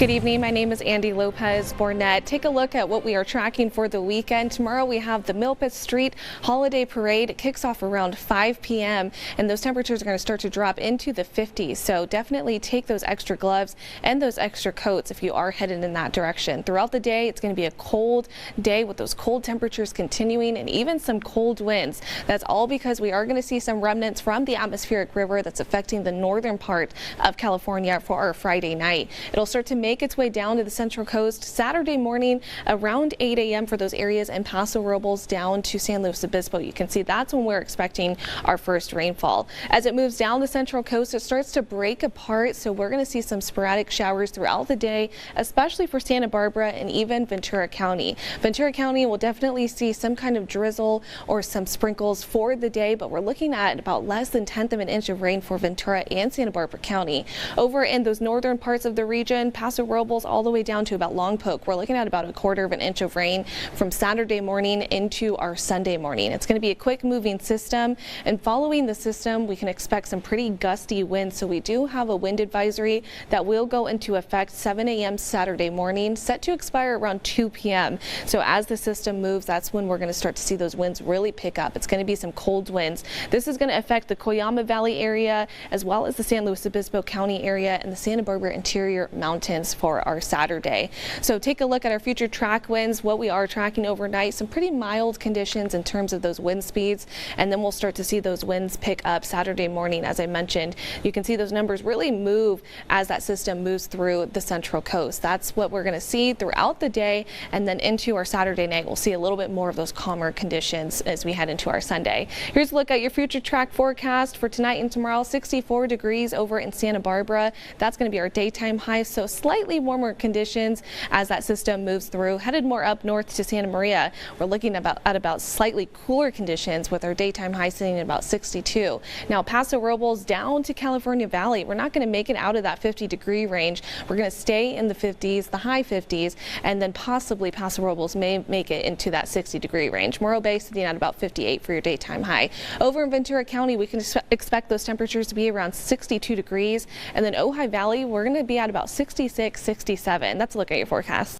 Good evening. My name is Andy Lopez Bornett. Take a look at what we are tracking for the weekend. Tomorrow we have the Milpas Street Holiday Parade. It kicks off around 5 p.m. and those temperatures are going to start to drop into the 50s. So definitely take those extra gloves and those extra coats if you are headed in that direction. Throughout the day, it's going to be a cold day with those cold temperatures continuing and even some cold winds. That's all because we are going to see some remnants from the atmospheric river that's affecting the northern part of California for our Friday night. It'll start to make its way down to the central coast Saturday morning around 8 a.m. for those areas in Paso Robles down to San Luis Obispo. You can see that's when we're expecting our first rainfall. As it moves down the central coast, it starts to break apart, so we're going to see some sporadic showers throughout the day, especially for Santa Barbara and even Ventura County. Ventura County will definitely see some kind of drizzle or some sprinkles for the day, but we're looking at about less than 1/10 of an inch of rain for Ventura and Santa Barbara County. Over in those northern parts of the region, Paso Robles all the way down to about Longpoke, we're looking at about 1/4 of an inch of rain from Saturday morning into our Sunday morning. It's going to be a quick moving system, and following the system we can expect some pretty gusty winds. So we do have a wind advisory that will go into effect 7 a.m. Saturday morning, set to expire around 2 p.m. So as the system moves, that's when we're going to start to see those winds really pick up. It's going to be some cold winds. This is going to affect the Coyama Valley area as well as the San Luis Obispo County area and the Santa Barbara interior mountains for our Saturday. So take a look at our future track winds, what we are tracking overnight, some pretty mild conditions in terms of those wind speeds, and then we'll start to see those winds pick up Saturday morning. As I mentioned, you can see those numbers really move as that system moves through the central coast. That's what we're going to see throughout the day, and then into our Saturday night we'll see a little bit more of those calmer conditions as we head into our Sunday. Here's a look at your future track forecast for tonight and tomorrow. 64 degrees over in Santa Barbara. That's going to be our daytime high, so slightly warmer conditions as that system moves through. Headed more up north to Santa Maria, we're looking at about slightly cooler conditions with our daytime high sitting at about 62. Now Paso Robles down to California Valley, we're not going to make it out of that 50-degree range. We're going to stay in the 50s, the high 50s, and then possibly Paso Robles may make it into that 60-degree range. Morro Bay sitting at about 58 for your daytime high. Over in Ventura County, we can expect those temperatures to be around 62 degrees, and then Ojai Valley, we're going to be at about 66, 67. That's a look at your forecast.